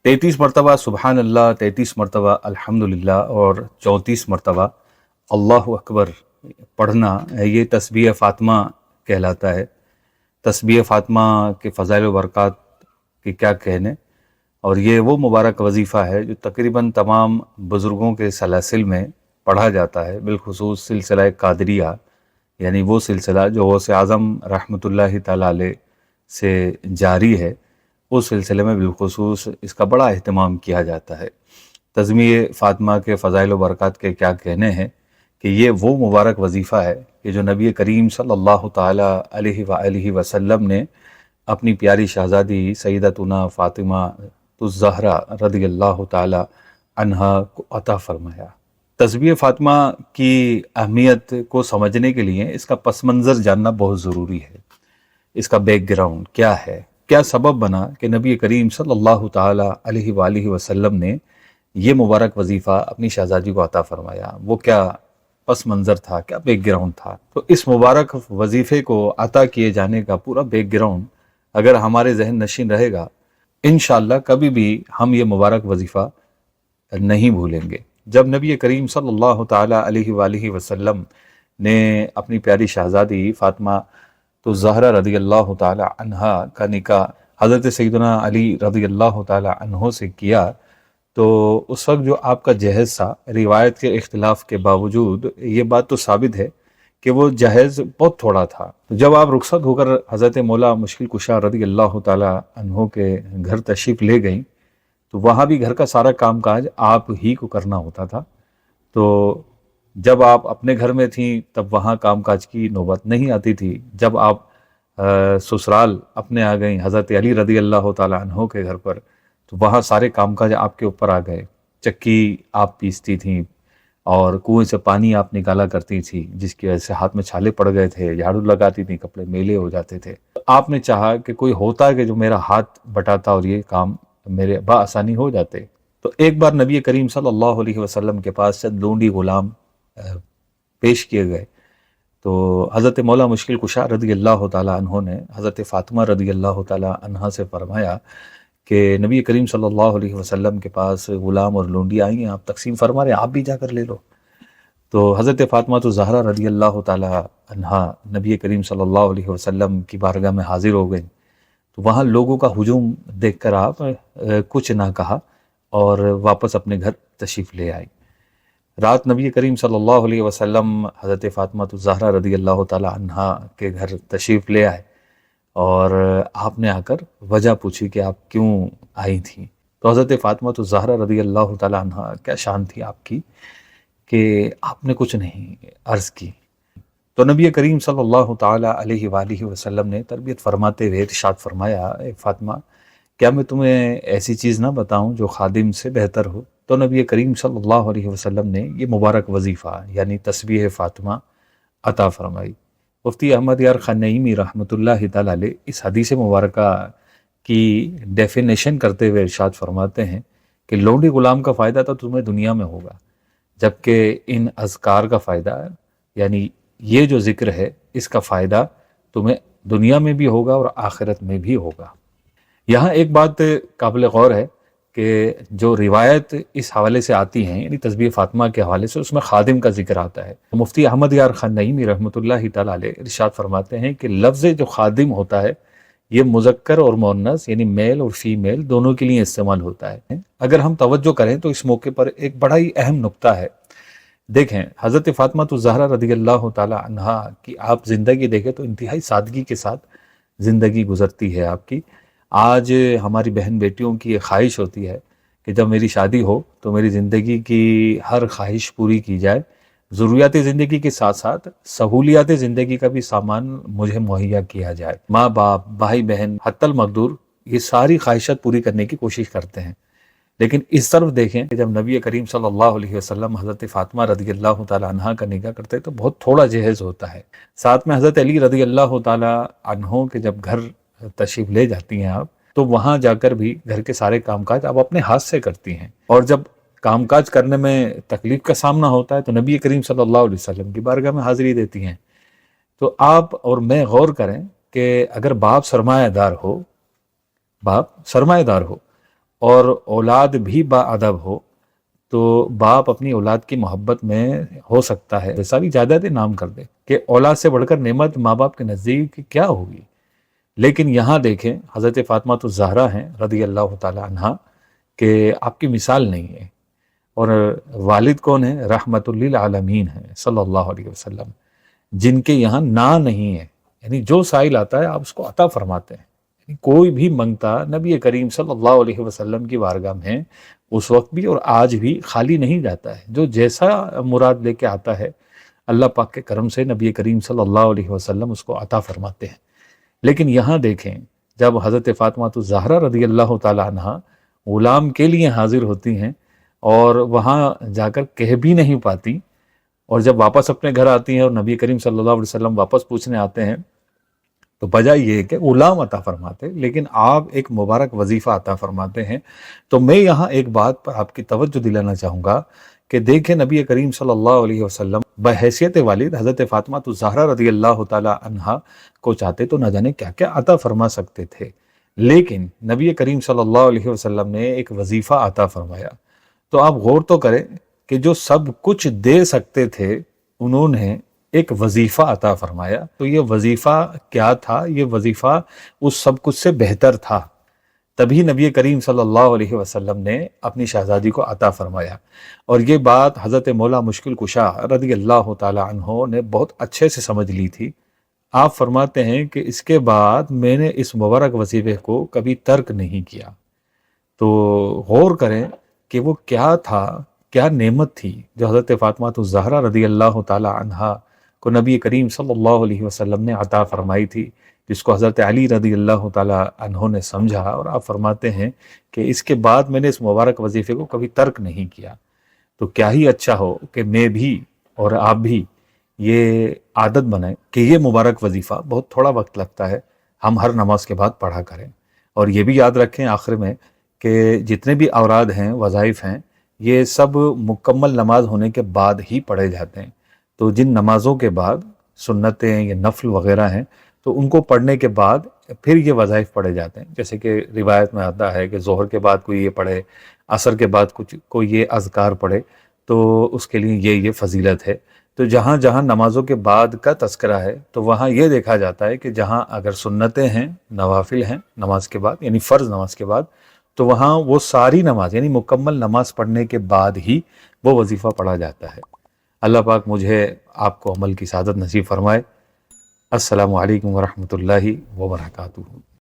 33 मरतबा सुबहान अल्लाह, 33 मरतबा अल्हम्दुलिल्लाह और 34 मरतबा अल्लाहु अकबर पढ़ना, ये तस्बीह फ़ातिमा कहलाता है। तस्बीह फ़ातिमा के फ़ज़ाइल व बरक़ात के क्या कहने, और ये वो मुबारक वजीफ़ा है जो तकरीबन तमाम बुज़ुर्गों के सलासिल में पढ़ा जाता है, बिलखुसूस सिलसिला कादरिया, यानी वो सिलसिला जो गौसे आज़म रहमतुल्लाहि तआला अलैह से जारी है, उस सिलसिले में बिलखुसूस इसका बड़ा अहतमाम किया जाता है। तस्बीह फ़ातिमा के फ़ज़ाइल व बरक़ात के क्या कहने हैं कि ये वो मुबारक वजीफ़ा है कि जो नबी करीम सल्लल्लाहु ताला अलैहि वसल्लम ने अपनी प्यारी शहज़ादी सैयदतुना फ़ातिमा ज़हरा रज़ियल्लाहु ताला अन्हा को अता फरमाया। तस्बीह फ़ातिमा की अहमियत को समझने के लिए इसका पस मंज़र जानना बहुत ज़रूरी है। इसका बैकग्राउंड क्या है, क्या सबब बना कि नबी करीम सल्लल्लाहु ताला अलैहि वसल्लम ने ये मुबारक वजीफ़ा अपनी शहज़ादी को अता फरमाया, वो क्या पस मंज़र था, क्या बैकग्राउंड था। तो इस मुबारक वजीफ़े को अता किए जाने का पूरा बैकग्राउंड अगर हमारे जहन नशीन रहेगा, इंशाअल्लाह कभी भी हम ये मुबारक वजीफ़ा नहीं भूलेंगे। जब नबी करीम सल्लल्लाहु ताला अलैहि वसल्लम ने अपनी प्यारी शहज़ादी फ़ातिमा तो ज़हरा रज़ियल्लाहु ताला अन्हा का निकाह हज़रत सैयदना अली रज़ियल्लाहु ताला अन्हो से किया, तो उस वक्त जो आपका जहेज़ था, रिवायत के इख्तिलाफ के बावजूद ये बात तो साबित है कि वो जहेज़ बहुत थोड़ा था। तो जब आप रुखसत होकर हज़रत मौला मुश्किल कुशा रज़ियल्लाहु ताला अन्हो के घर तशरीफ़ ले गईं, तो वहाँ भी घर का सारा कामकाज आप ही को करना होता था। तो जब आप अपने घर में थीं तब वहाँ कामकाज की नौबत नहीं आती थी। जब आप ससुराल अपने आ गईं हज़रत अली रज़ियल्लाहु ताला अन्हो के घर पर, तो वहाँ सारे कामकाज आपके ऊपर आ गए। चक्की आप पीसती थीं और कुएं से पानी आप निकाला करती थी, जिसकी वजह से हाथ में छाले पड़ गए थे, झाड़ू लगाती थी, कपड़े मैले हो जाते थे। तो आपने चाहा कि कोई होता कि जो मेरा हाथ बटाता और ये काम मेरे बआसानी हो जाते। तो एक बार नबी करीम सल्लल्लाहु अलैहि वसल्लम के पास चंद लोंडी गुलाम पेश किए गए। तो हज़रत मौला मुश्किल कुशा रज़ियल्लाहु ताला अन्हो ने हज़रत फ़ातिमा रज़ियल्लाहु ताला अन्हा से फरमाया कि नबी करीम सल्लल्लाहु अलैहि वसल्लम के पास गुलाम और लोंडी आई हैं, आप तकसीम फरमा रहे हैं, आप भी जाकर ले लो। तो हज़रत फ़ातिमा तो ज़हरा रज़ियल्लाहु ताला अन्हा नबी करीम सल्लल्लाहु अलैहि वसल्लम की बारगाह में हाजिर हो गई। तो वहाँ लोगों का हुजूम देखकर आप कुछ ना कहा और वापस अपने घर तशरीफ़ ले आई। रात नबी करीम सल्लल्लाहु अलैहि वसल्लम हज़रत फ़ातिमा ज़हरा रज़ियल्लाहु ताला अन्हा के घर तशरीफ़ ले आए और आपने आकर वजह पूछी कि आप क्यों आई थी। तो हज़रत फ़ातिमा ज़हरा रज़ियल्लाहु ताला अन्हा, क्या शान थी आपकी कि आपने कुछ नहीं अर्ज़ की। तो नबी करीम सल्लल्लाहु ताला अलैहि वसल्लम ने तरबियत फरमाते हुए इरशाद फरमाया, फ़ातिमा क्या मैं तुम्हें ऐसी चीज़ ना बताऊं जो खादिम से बेहतर हो। तो नबी करीम सल्लल्लाहु अलैहि वसल्लम ने ये मुबारक वजीफ़ा यानी तस्बीह फ़ातिमा अता फरमाई। मुफ्ती अहमद यार ख़नईमी रहमतुल्लाहि तआला अलैह इस हदीस मुबारका की डेफिनेशन करते हुए इरशाद फरमाते हैं कि लोंडी गुलाम का फ़ायदा तो तुम्हें दुनिया में होगा, जबकि इन अज़कार का फ़ायदा यानी ये जो ज़िक्र है इसका फ़ायदा तुम्हें दुनिया में भी होगा और आखिरत में भी होगा। यहाँ एक बात काबिल गौर है कि जो रिवायत इस हवाले से आती हैं यानी तस्बीह फ़ातिमा के हवाले से, उसमें खादिम का जिक्र आता है। मुफ्ती अहमद यार ख़नईमी रहमतुल्लाहि तआला अलैह इरशाद फरमाते हैं कि लफ्ज़ जो खादिम होता है ये मुज़क्कर और मुअन्नस यानी मेल और फीमेल दोनों के लिए इस्तेमाल होता है। अगर हम तवज्जो करें तो इस मौके पर एक बड़ा ही अहम नुक्ता है। देखें, हज़रत फ़ातिमा ज़हरा रज़ियल्लाहु ताला अन्हा की आप ज़िंदगी देखें तो इंतहाई सादगी के साथ ज़िंदगी गुज़रती है आपकी। आज हमारी बहन बेटियों की ये ख्वाहिश होती है कि जब मेरी शादी हो तो मेरी ज़िंदगी की हर ख्वाहिश पूरी की जाए, ज़रूरियात ज़िंदगी के साथ साथ सहूलियात ज़िंदगी का भी सामान मुझे मुहैया किया जाए। माँ बाप, भाई बहन, हत्तल मकदूर ये सारी ख्वाहिशात पूरी करने की कोशिश करते हैं। लेकिन इस तरफ देखें कि जब नबी करीम सल्लल्लाहु अलैहि वसल्लम हज़रत फ़ातिमा रज़ियल्लाहु ताला अन्हा का निकाह करते तो बहुत थोड़ा जहेज़ होता है। साथ में हज़रत अली रज़ियल्लाहु ताला अन्हो के जब घर तशरीफ़ ले जाती हैं आप, तो वहाँ जाकर भी घर के सारे कामकाज आप अपने हाथ से करती हैं। और जब कामकाज करने में तकलीफ़ का सामना होता है तो नबी करीम सल्लल्लाहु अलैहि वसल्लम की बारगाह में हाज़िरी देती हैं। तो आप और मैं गौर करें कि अगर बाप सरमायादार हो اور اولاد بھی باادب ہو تو باپ اپنی اولاد کی محبت میں ہو سکتا ہے ساری جائیدادیں نام کر دے کہ اولاد سے بڑھ کر نعمت ماں باپ کے نزدیک کیا ہوگی. لیکن یہاں دیکھیں حضرت فاطمہ الزہرا ہیں رضی اللہ تعالی عنہا کہ آپ کی مثال نہیں ہے. اور والد کون ہیں؟ رحمت للعالمین ہیں صلی اللہ علیہ وسلم، جن کے یہاں نہ نہیں ہے، یعنی جو سائل آتا ہے آپ اس کو عطا فرماتے ہیں. یعنی کوئی بھی منگتا نبی کریم صلی اللہ علیہ وسلم کی بارگاہ میں اس وقت بھی اور آج بھی خالی نہیں جاتا ہے. جو جیسا مراد لے کے آتا ہے اللہ پاک کے کرم سے نبی کریم صلی اللہ علیہ وسلم اس کو عطا فرماتے ہیں. لیکن یہاں دیکھیں جب حضرت فاطمہ الزہرا رضی اللہ تعالی عنہ غلام کے لیے حاضر ہوتی ہیں اور وہاں جا کر کہہ بھی نہیں پاتی، اور جب واپس اپنے گھر آتی ہیں اور نبی کریم صلی اللہ علیہ وسلم واپس پوچھنے آتے ہیں تو بجائے یہ کہ غلام عطا فرماتے لیکن آپ ایک مبارک وظیفہ عطا فرماتے ہیں. تو میں یہاں ایک بات پر آپ کی توجہ دلانا چاہوں گا کہ دیکھیں نبی کریم صلی اللہ علیہ وسلم بحیثیت والد حضرت فاطمہ الزہرا رضی اللہ تعالی عنہا کو چاہتے تو نہ جانے کیا کیا عطا فرما سکتے تھے، لیکن نبی کریم صلی اللہ علیہ وسلم نے ایک وظیفہ عطا فرمایا. تو آپ غور تو کریں کہ جو سب کچھ دے سکتے تھے انہوں نے ایک وظیفہ عطا فرمایا. تو یہ وظیفہ کیا تھا؟ یہ وظیفہ اس سب کچھ سے بہتر تھا، تبھی نبی کریم صلی اللہ علیہ وسلم نے اپنی شہزادی کو عطا فرمایا. اور یہ بات حضرت مولا مشکل کشا رضی اللہ تعالی عنہ نے بہت اچھے سے سمجھ لی تھی. آپ فرماتے ہیں کہ اس کے بعد میں نے اس مبارک وظیفے کو کبھی ترک نہیں کیا. تو غور کریں کہ وہ کیا تھا، کیا نعمت تھی جو حضرت فاطمہ الزہرا رضی اللہ تعالی عنہا کو نبی کریم صلی اللہ علیہ وسلم نے عطا فرمائی تھی، جس کو حضرت علی رضی اللہ تعالی عنہ نے سمجھا. اور آپ فرماتے ہیں کہ اس کے بعد میں نے اس مبارک وظیفے کو کبھی ترک نہیں کیا. تو کیا ہی اچھا ہو کہ میں بھی اور آپ بھی یہ عادت بنائیں کہ یہ مبارک وظیفہ بہت تھوڑا وقت لگتا ہے، ہم ہر نماز کے بعد پڑھا کریں. اور یہ بھی یاد رکھیں آخر میں کہ جتنے بھی اوراد ہیں، وظائف ہیں، یہ سب مکمل نماز ہونے کے بعد ہی پڑھے جاتے ہیں. تو جن نمازوں کے بعد سنتیں یا نفل وغیرہ ہیں تو ان کو پڑھنے کے بعد پھر یہ وظائف پڑھے جاتے ہیں. جیسے کہ روایت میں آتا ہے کہ ظہر کے بعد کوئی یہ پڑھے، عصر کے بعد کوئی یہ اذکار پڑھے تو اس کے لیے یہ فضیلت ہے. تو جہاں جہاں نمازوں کے بعد کا تذکرہ ہے تو وہاں یہ دیکھا جاتا ہے کہ جہاں اگر سنتیں ہیں، نوافل ہیں نماز کے بعد یعنی فرض نماز کے بعد، تو وہاں وہ ساری نماز یعنی مکمل نماز پڑھنے کے بعد ہی وہ وظیفہ پڑھا جاتا ہے. اللہ پاک مجھے آپ کو عمل کی سعادت نصیب فرمائے. السلام علیکم ورحمۃ اللہ وبرکاتہ.